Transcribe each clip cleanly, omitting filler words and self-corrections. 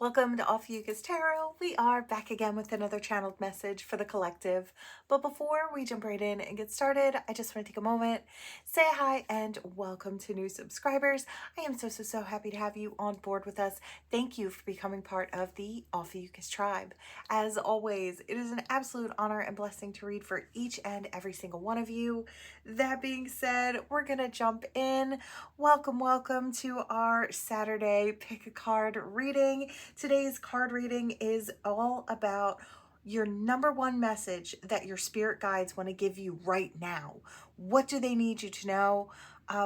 Welcome to Ophiuchus Tarot. We are back again with another channeled message for the collective. But before we jump right in and get started, I just want to take a moment, say hi, and welcome to new subscribers. I am so happy to have you on board with us. Thank you for becoming part of the Ophiuchus tribe. As always, it is an absolute honor and blessing to read for each and every single one of you. That being said, we're going to jump in. Welcome to our Saturday pick a card reading. Today's card reading is all about your number one message that your spirit guides want to give you right now. What do they need you to know?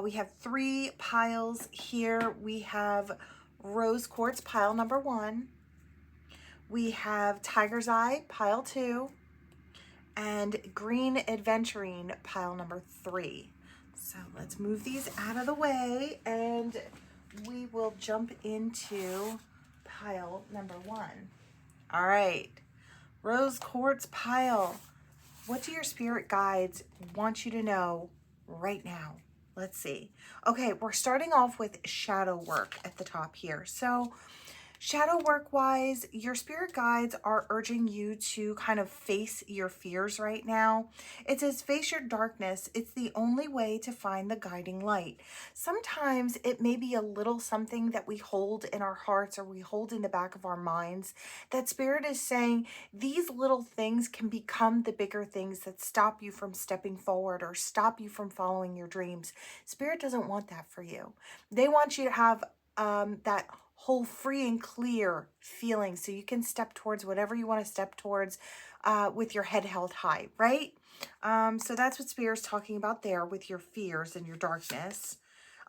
We have three piles here. We have rose quartz pile number 1. We have tiger's eye pile 2 and green adventurine pile number 3. So let's move these out of the way and we will jump into pile number 1. All right, rose quartz pile. What do your spirit guides want you to know right now? Let's see. Okay, we're starting off with shadow work at the top here. So shadow work wise, your spirit guides are urging you to kind of face your fears right now. It says face your darkness. It's the only way to find the guiding light. Sometimes it may be a little something that we hold in our hearts or we hold in the back of our minds that spirit is saying these little things can become the bigger things that stop you from stepping forward or stop you from following your dreams. Spirit doesn't want that for you. They want you to have that whole free and clear feeling so you can step towards whatever you want to step towards with your head held high, right? So that's what Spirit's talking about there with your fears and your darkness.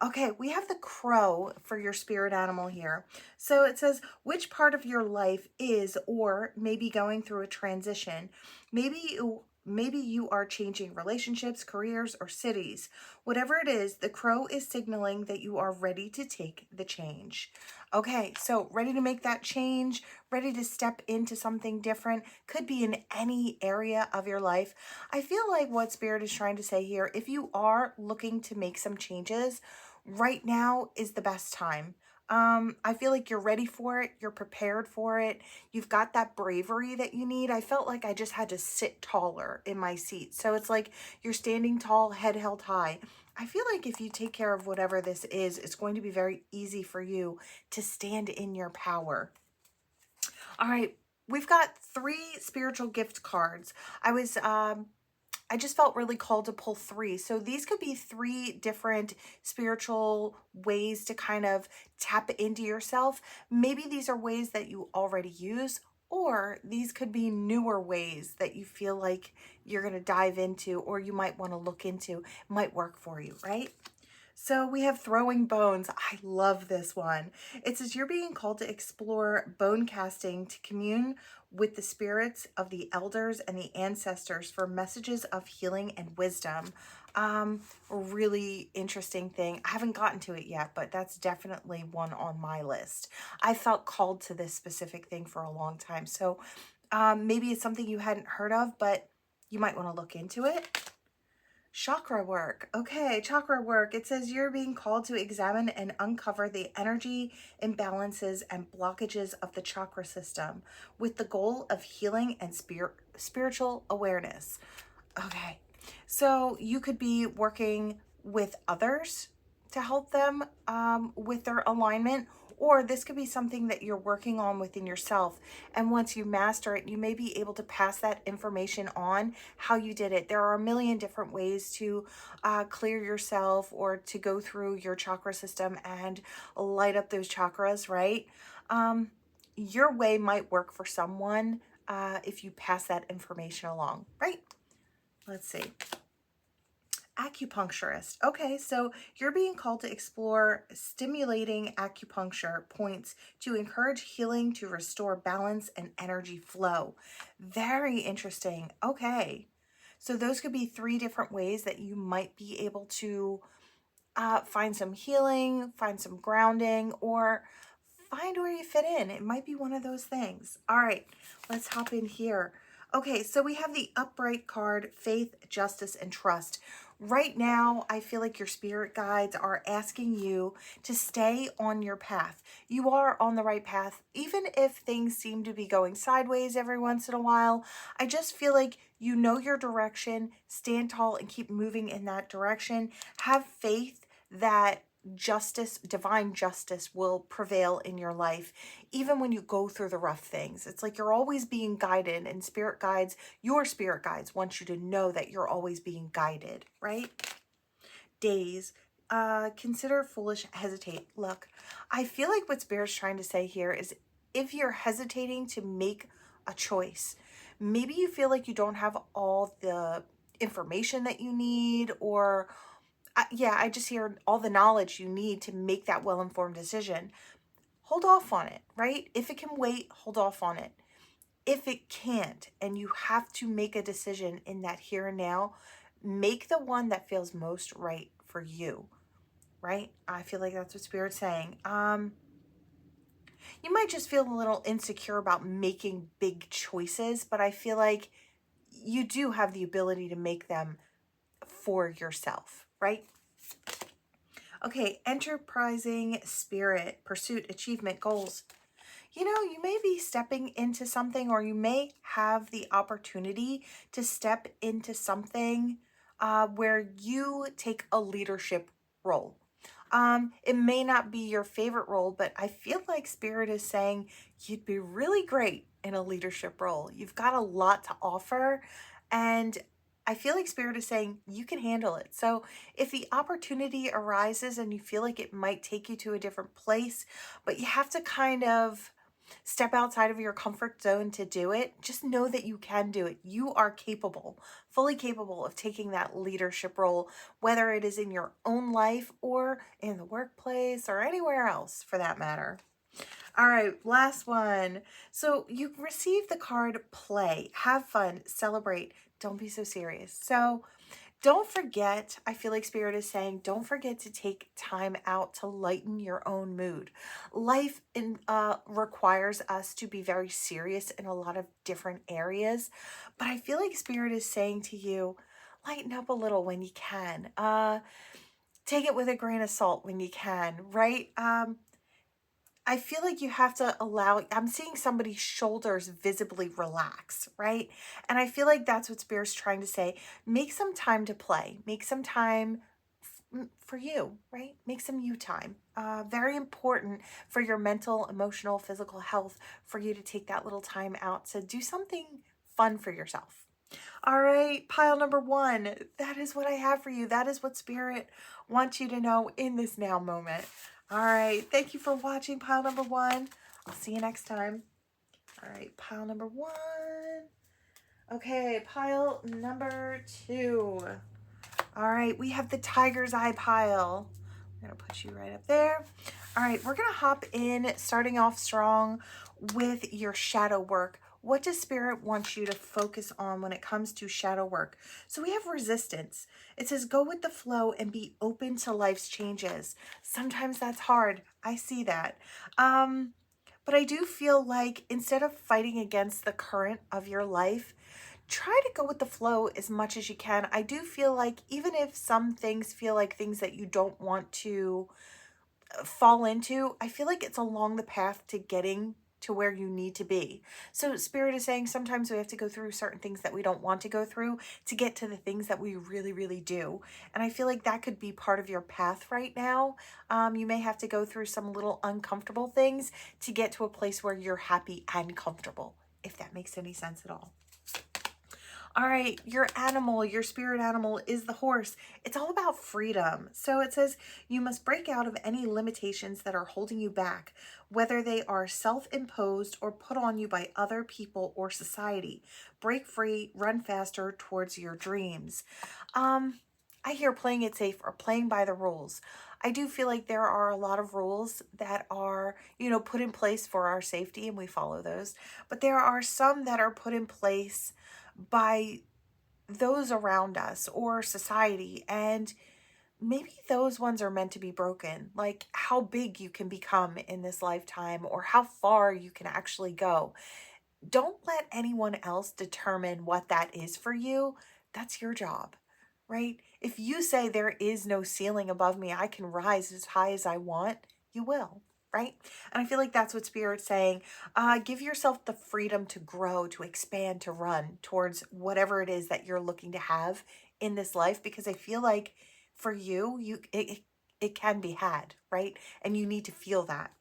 Okay, we have the crow for your spirit animal here. So it says, which part of your life is or maybe going through a transition? Maybe you are changing relationships, careers, or cities. Whatever it is, the crow is signaling that you are ready to take the change. Okay, so ready to make that change, ready to step into something different, could be in any area of your life. I feel like what Spirit is trying to say here, if you are looking to make some changes, right now is the best time. I feel like you're ready for it. You're prepared for it. You've got that bravery that you need. I felt like I just had to sit taller in my seat. So it's like you're standing tall, head held high. I feel like if you take care of whatever this is, it's going to be very easy for you to stand in your power. All right, we've got 3 spiritual gift cards. I just felt really called to pull 3. So these could be 3 different spiritual ways to kind of tap into yourself. Maybe these are ways that you already use, or these could be newer ways that you feel like you're going to dive into or you might want to look into. It might work for you, right? So we have throwing bones. I love this one. It says you're being called to explore bone casting to commune with the spirits of the elders and the ancestors for messages of healing and wisdom. A really interesting thing. I haven't gotten to it yet, but that's definitely one on my list. I felt called to this specific thing for a long time. So maybe it's something you hadn't heard of, but you might want to look into it. Chakra work. Okay, chakra work. It says you're being called to examine and uncover the energy imbalances and blockages of the chakra system with the goal of healing and spiritual awareness. Okay, so you could be working with others to help them with their alignment, or this could be something that you're working on within yourself. And once you master it, you may be able to pass that information on, how you did it. There are a million different ways to clear yourself or to go through your chakra system and light up those chakras, right? Your way might work for someone if you pass that information along, right? Let's see. Acupuncturist. Okay, so you're being called to explore stimulating acupuncture points to encourage healing, to restore balance and energy flow. Very interesting. Okay, so those could be 3 different ways that you might be able to find some healing, find some grounding, or find where you fit in. It might be one of those things. All right, let's hop in here. Okay, so we have the upright card, faith, justice, and trust. Right now, I feel like your spirit guides are asking you to stay on your path. You are on the right path, even if things seem to be going sideways every once in a while. I just feel like you know your direction, stand tall and keep moving in that direction. Have faith that justice, divine justice will prevail in your life, even when you go through the rough things. It's like you're always being guided, and spirit guides, your spirit guides want you to know that you're always being guided, right? Days, consider foolish, hesitate. Look, I feel like what spirit's trying to say here is if you're hesitating to make a choice, maybe you feel like you don't have all the information that you need, or yeah, I just hear all the knowledge you need to make that well-informed decision. Hold off on it, right? If it can wait, hold off on it. If it can't, and you have to make a decision in that here and now, make the one that feels most right for you, right? I feel like that's what Spirit's saying. You might just feel a little insecure about making big choices, but I feel like you do have the ability to make them for yourself, right? Okay, enterprising spirit, pursuit, achievement, goals. You know, you may be stepping into something, or you may have the opportunity to step into something where you take a leadership role. It may not be your favorite role, but I feel like Spirit is saying you'd be really great in a leadership role. You've got a lot to offer, and I feel like Spirit is saying you can handle it. So if the opportunity arises and you feel like it might take you to a different place, but you have to kind of step outside of your comfort zone to do it, just know that you can do it. You are capable, fully capable of taking that leadership role, whether it is in your own life or in the workplace or anywhere else for that matter. All right, last one. So you receive the card play, have fun, celebrate, don't be so serious. So don't forget, I feel like Spirit is saying, don't forget to take time out to lighten your own mood. Life requires us to be very serious in a lot of different areas, but I feel like Spirit is saying to you, lighten up a little when you can. Take it with a grain of salt when you can, right? I feel like you have to allow, I'm seeing somebody's shoulders visibly relax, right? And I feel like that's what Spirit's trying to say. Make some time to play. Make some time for you, right? Make some you time. Very important for your mental, emotional, physical health for you to take that little time out to do something fun for yourself. All right, pile number one. That is what I have for you. That is what Spirit wants you to know in this now moment. All right, thank you for watching pile number one. I'll see you next time. All right, pile number one. Okay, pile number two. All right, we have the tiger's eye pile. I'm gonna put you right up there. All right, we're gonna hop in, starting off strong with your shadow work. What does Spirit want you to focus on when it comes to shadow work? So we have resistance. It says go with the flow and be open to life's changes. Sometimes that's hard. I see that. But I do feel like instead of fighting against the current of your life, try to go with the flow as much as you can. I do feel like even if some things feel like things that you don't want to fall into, I feel like it's along the path to getting to where you need to be. So Spirit is saying sometimes we have to go through certain things that we don't want to go through to get to the things that we really, really do. And I feel like that could be part of your path right now. You may have to go through some little uncomfortable things to get to a place where you're happy and comfortable, if that makes any sense at all. All right, your animal, your spirit animal is the horse. It's all about freedom. So it says you must break out of any limitations that are holding you back, whether they are self-imposed or put on you by other people or society. Break free, run faster towards your dreams. I hear playing it safe or playing by the rules. I do feel like there are a lot of rules that are, put in place for our safety, and we follow those. But there are some that are put in place by those around us or society, and maybe those ones are meant to be broken, like how big you can become in this lifetime or how far you can actually go. don't let anyone else determine what that is for you. That's your job, right? If you say there is no ceiling above me, I can rise as high as I want, you will, right? And I feel like that's what Spirit's saying. Give yourself the freedom to grow, to expand, to run towards whatever it is that you're looking to have in this life, because I feel like for you, it can be had, right? And you need to feel that.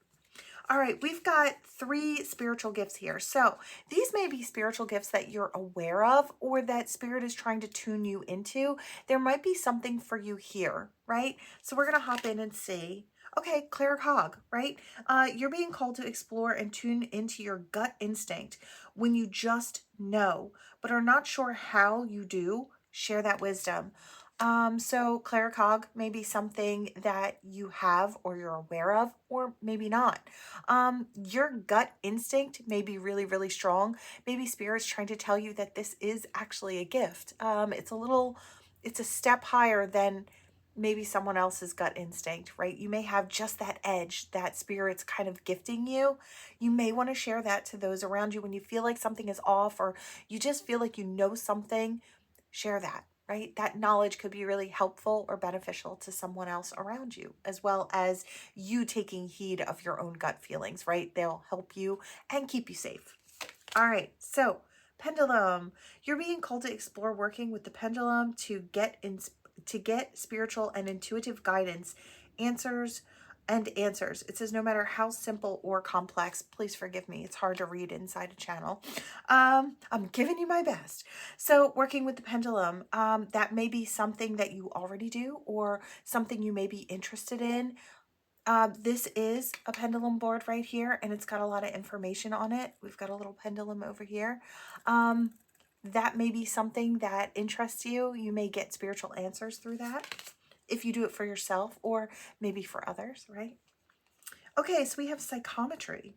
All right, we've got 3 spiritual gifts here. So these may be spiritual gifts that you're aware of or that Spirit is trying to tune you into. There might be something for you here, right? So we're going to hop in and see. Okay, claircog, right? You're being called to explore and tune into your gut instinct when you just know, but are not sure how you do. Share that wisdom. So claircog may be something that you have or you're aware of, or maybe not. Your gut instinct may be really, really strong. Maybe Spirit's trying to tell you that this is actually a gift. It's a step higher than maybe someone else's gut instinct, right? You may have just that edge that Spirit's kind of gifting you. You may want to share that to those around you when you feel like something is off, or you just feel like you know something. Share that, right? That knowledge could be really helpful or beneficial to someone else around you, as well as you taking heed of your own gut feelings, right? They'll help you and keep you safe. All right, so pendulum. You're being called to explore working with the pendulum to get spiritual and intuitive guidance, answers. It says no matter how simple or complex, please forgive me, it's hard to read inside a channel. I'm giving you my best. So working with the pendulum, that may be something that you already do or something you may be interested in. This is a pendulum board right here, and it's got a lot of information on it. We've got a little pendulum over here. That may be something that interests you. You may get spiritual answers through that if you do it for yourself or maybe for others, right? Okay, so we have psychometry.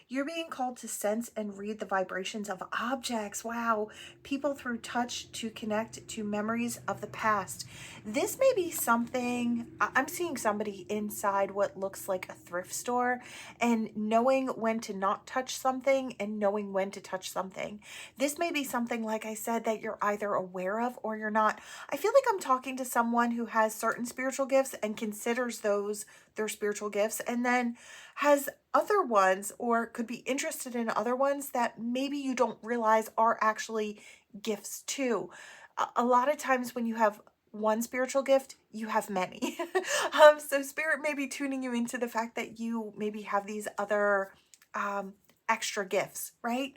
You're being called to sense and read the vibrations of objects. Wow. People through touch to connect to memories of the past. This may be something, I'm seeing somebody inside what looks like a thrift store and knowing when to not touch something and knowing when to touch something. This may be something, like I said, that you're either aware of or you're not. I feel like I'm talking to someone who has certain spiritual gifts and considers those their spiritual gifts, and then has other ones or could be interested in other ones that maybe you don't realize are actually gifts too. A lot of times when you have one spiritual gift, you have many. So Spirit may be tuning you into the fact that you maybe have these other extra gifts, right?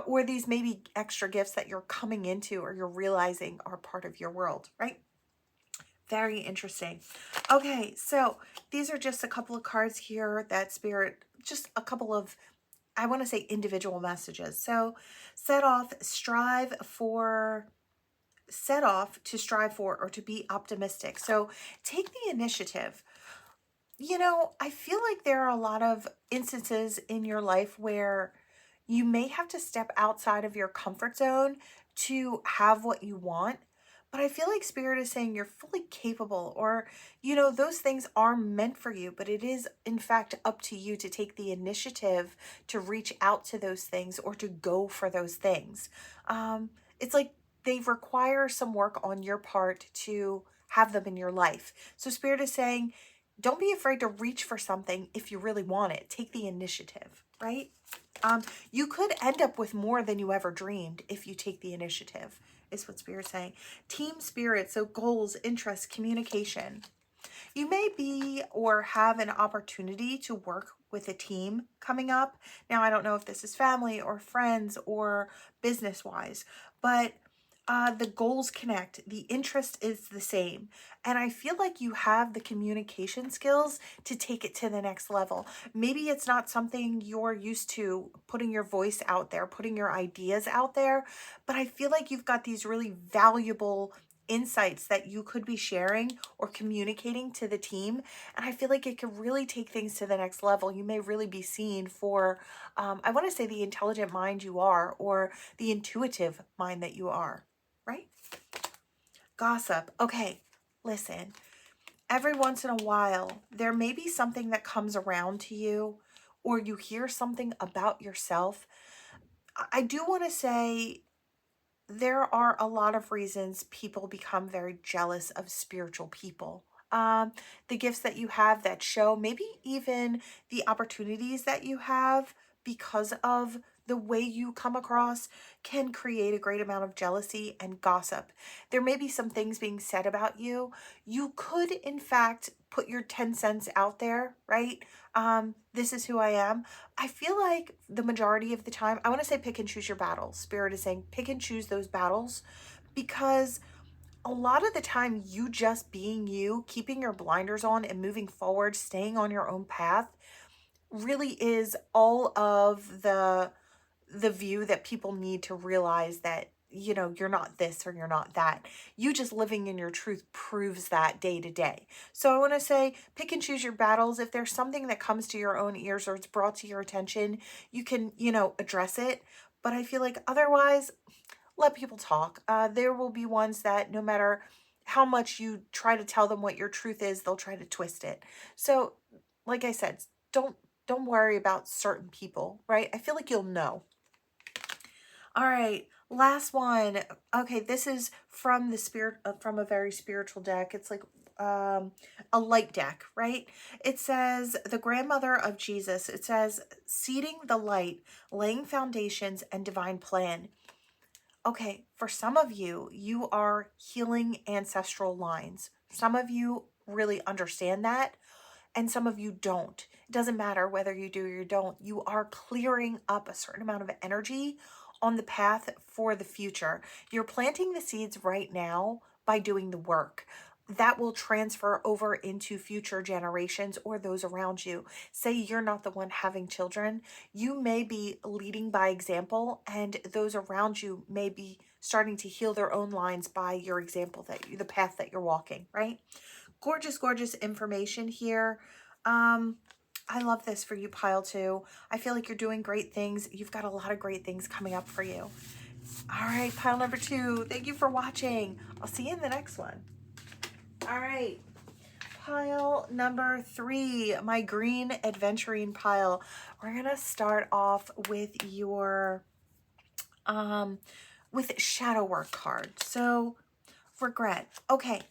Or these maybe extra gifts that you're coming into or you're realizing are part of your world, right? Very interesting. Okay, so these are just a couple of cards here that Spirit, just a couple of, I want to say individual messages. So set off to strive for or to be optimistic. So take the initiative. You know, I feel like there are a lot of instances in your life where you may have to step outside of your comfort zone to have what you want. But I feel like Spirit is saying you're fully capable, or, you know, those things are meant for you, but it is in fact up to you to take the initiative to reach out to those things or to go for those things. It's like they require some work on your part to have them in your life. So Spirit is saying, don't be afraid to reach for something if you really want it. Take the initiative, right? You could end up with more than you ever dreamed if you take the initiative, is what Spirit's saying. Team spirit, so goals, interests, communication. You may be or have an opportunity to work with a team coming up. Now, I don't know if this is family or friends or business-wise, but the goals connect. The interest is the same. And I feel like you have the communication skills to take it to the next level. Maybe it's not something you're used to, putting your voice out there, putting your ideas out there, but I feel like you've got these really valuable insights that you could be sharing or communicating to the team. And I feel like it could really take things to the next level. You may really be seen for, I want to say, the intelligent mind you are, or the intuitive mind that you are, right? Gossip. Okay, listen. Every once in a while, there may be something that comes around to you, or you hear something about yourself. I do want to say there are a lot of reasons people become very jealous of spiritual people. The gifts that you have that show, maybe even the opportunities that you have because of the way you come across, can create a great amount of jealousy and gossip. There may be some things being said about you. You could, in fact, put your 10 cents out there, right? This is who I am. I feel like the majority of the time, I want to say pick and choose your battles. Spirit is saying pick and choose those battles, because a lot of the time, you just being you, keeping your blinders on and moving forward, staying on your own path, really is all of the view that people need to realize that, you're not this or you're not that. You just living in your truth proves that day to day. So I want to say pick and choose your battles. If there's something that comes to your own ears or it's brought to your attention, you can, address it. But I feel like otherwise, let people talk. There will be ones that no matter how much you try to tell them what your truth is, they'll try to twist it. So, like I said, don't don't worry about certain people, right? I feel like you'll know. All right, last one. Okay, this is from the spirit from a very spiritual deck. It's like a light deck, right? It says the grandmother of Jesus. It says seeding the light, laying foundations and divine plan. Okay, for some of you, you are healing ancestral lines. Some of you really understand that, and some of you don't. It doesn't matter whether you do or you don't. You are clearing up a certain amount of energy on the path for the future. You're planting the seeds right now by doing the work. That will transfer over into future generations or those around you. Say you're not the one having children, you may be leading by example, and those around you may be starting to heal their own lines by your example, the path that you're walking, right? Gorgeous, gorgeous information here. I love this for you, pile two. I feel like you're doing great things. You've got a lot of great things coming up for you. All right, pile number two. Thank you for watching. I'll see you in the next one. All right, pile number three, my green adventuring pile. We're gonna start off with your with shadow work card. So regret. Okay,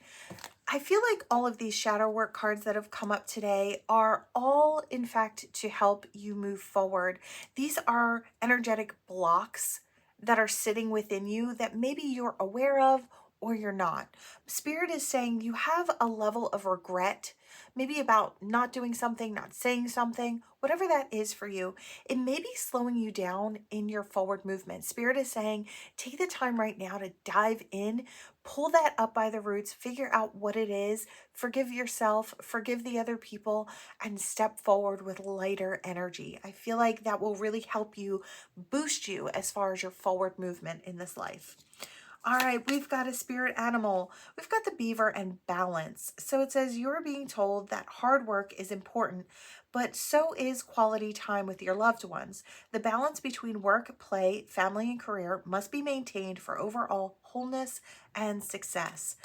I feel like all of these shadow work cards that have come up today are all, in fact, to help you move forward. These are energetic blocks that are sitting within you that maybe you're aware of or you're not. Spirit is saying you have a level of regret, maybe about not doing something, not saying something, whatever that is for you. It may be slowing you down in your forward movement. Spirit is saying take the time right now to dive in, pull that up by the roots, figure out what it is, forgive yourself, forgive the other people, and step forward with lighter energy. I feel like that will really help you, boost you as far as your forward movement in this life. All right, we've got a spirit animal. We've got the beaver and balance. So it says you're being told that hard work is important, but so is quality time with your loved ones. The balance between work, play, family, and career must be maintained for overall wholeness and success.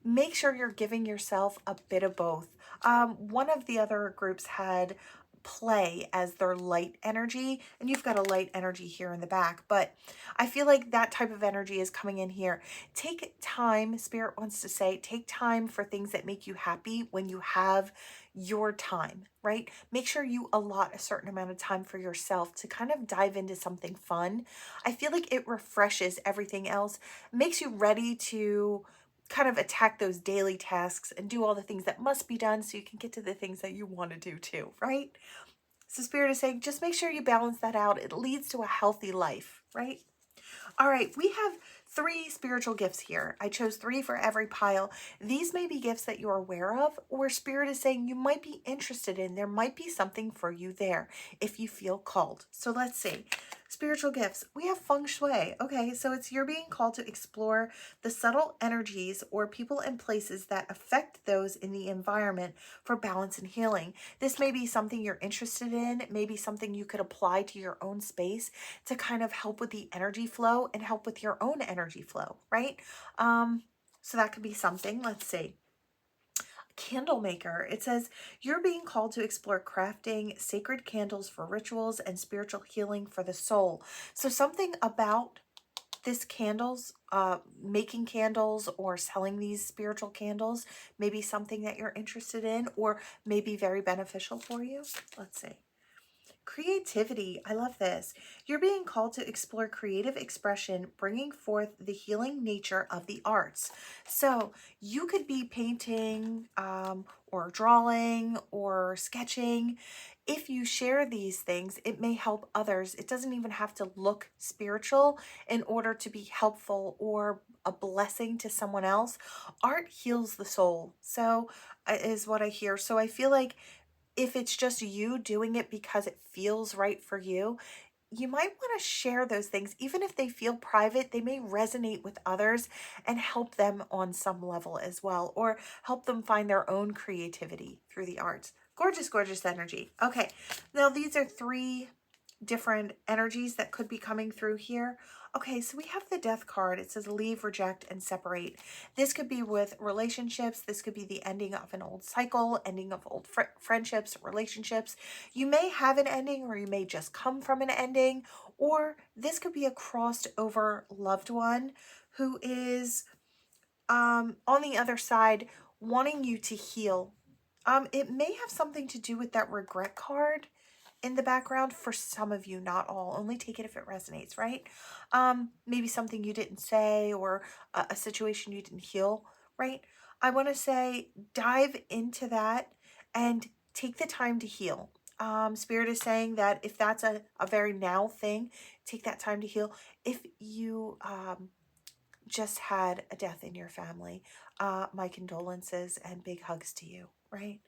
Make sure you're giving yourself a bit of both. One of the other groups had play as their light energy, and you've got a light energy here in the back, but I feel like that type of energy is coming in here. Take time, Spirit wants to say, take time for things that make you happy when you have your time, right? Make sure you allot a certain amount of time for yourself to kind of dive into something fun. I feel like it refreshes everything else, makes you ready to kind of attack those daily tasks and do all the things that must be done so you can get to the things that you want to do too, right? So Spirit is saying, just make sure you balance that out. It leads to a healthy life, right? All right, we have 3 spiritual gifts here. I chose 3 for every pile. These may be gifts that you're aware of, or Spirit is saying you might be interested in. There might be something for you there if you feel called. So let's see. Spiritual gifts. We have feng shui. Okay, so it's you're being called to explore the subtle energies or people and places that affect those in the environment for balance and healing. This may be something you're interested in, maybe something you could apply to your own space to kind of help with the energy flow and help with your own energy flow, right? So that could be something. Let's see. candle maker. It says, you're being called to explore crafting sacred candles for rituals and spiritual healing for the soul. So something about this candles, making candles or selling these spiritual candles, maybe something that you're interested in or maybe very beneficial for you. Let's see. Creativity. I love this. You're being called to explore creative expression, bringing forth the healing nature of the arts. So you could be painting or drawing or sketching. If you share these things, it may help others. It doesn't even have to look spiritual in order to be helpful or a blessing to someone else. Art heals the soul. So is what I hear. So I feel like if it's just you doing it because it feels right for you, you might want to share those things. Even if they feel private, they may resonate with others and help them on some level as well, or help them find their own creativity through the arts. Gorgeous, gorgeous energy. Okay, now these are 3 different energies that could be coming through here. Okay, so we have the death card. It says leave, reject, and separate. This could be with relationships. This could be the ending of an old cycle, ending of old friendships, relationships. You may have an ending or you may just come from an ending, or this could be a crossed over loved one who is on the other side wanting you to heal. It may have something to do with that regret card in the background for some of you, not all. Only take it if it resonates, right? Maybe something you didn't say or a situation you didn't heal, right? I want to say dive into that and take the time to heal. Spirit is saying that if that's a very now thing, take that time to heal. If you just had a death in your family, my condolences and big hugs to you, right?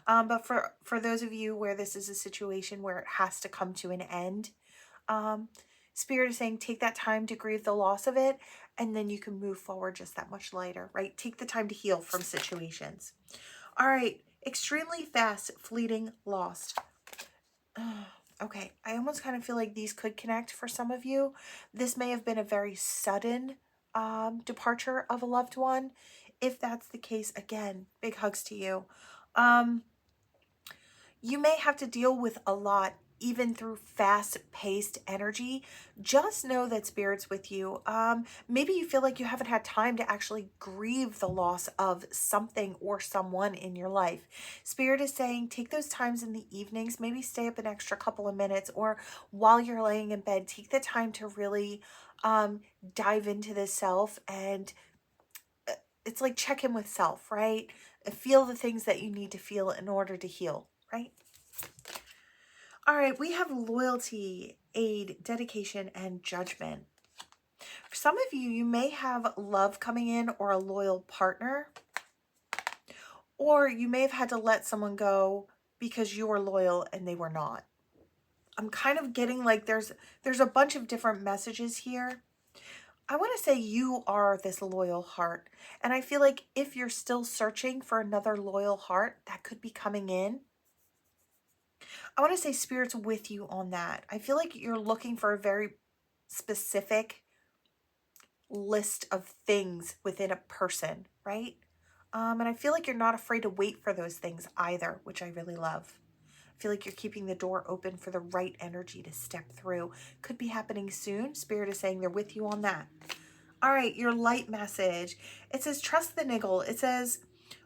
But for those of you where this is a situation where it has to come to an end, Spirit is saying take that time to grieve the loss of it, and then you can move forward just that much lighter, right? Take the time to heal from situations. All right, extremely fast, fleeting, lost. Okay, I almost kind of feel like these could connect for some of you. This may have been a very sudden departure of a loved one. If that's the case, again, big hugs to you. You may have to deal with a lot, even through fast-paced energy. Just know that Spirit's with you. Maybe you feel like you haven't had time to actually grieve the loss of something or someone in your life. Spirit is saying take those times in the evenings, maybe stay up an extra couple of minutes, or while you're laying in bed, take the time to really dive into the self, and it's like check in with self, right? Feel the things that you need to feel in order to heal, right? All right, we have loyalty, aid, dedication, and judgment. For some of you, you may have love coming in or a loyal partner, or you may have had to let someone go because you were loyal and they were not. I'm kind of getting like there's a bunch of different messages here. I want to say you are this loyal heart. And I feel like if you're still searching for another loyal heart, that could be coming in. I want to say Spirit's with you on that. I feel like you're looking for a very specific list of things within a person, right? And I feel like you're not afraid to wait for those things either, which I really love. I feel like you're keeping the door open for the right energy to step through. Could be happening soon. Spirit is saying they're with you on that. All right, your light message. It says, trust the niggle. It says,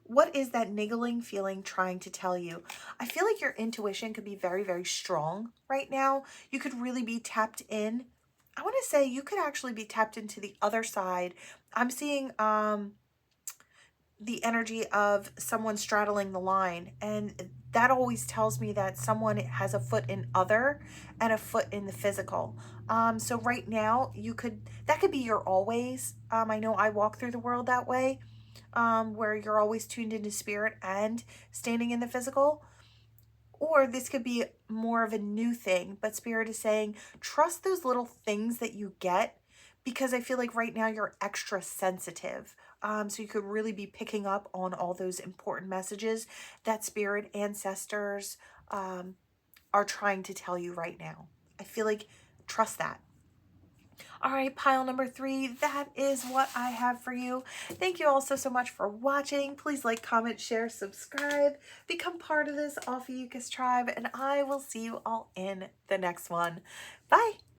what is that niggling feeling trying to tell you? I feel like your intuition could be very, very strong right now. You could really be tapped in. I want to say you could actually be tapped into the other side. I'm seeing the energy of someone straddling the line, and that always tells me that someone has a foot in other and a foot in the physical. So right now that could be your always. I know I walk through the world that way, where you're always tuned into spirit and standing in the physical. Or this could be more of a new thing, but Spirit is saying, trust those little things that you get, because I feel like right now you're extra sensitive. So you could really be picking up on all those important messages that Spirit ancestors are trying to tell you right now. I feel like trust that. All right, pile number 3, that is what I have for you. Thank you all so much for watching. Please like, comment, share, subscribe, become part of this Ophiuchus tribe, and I will see you all in the next one. Bye.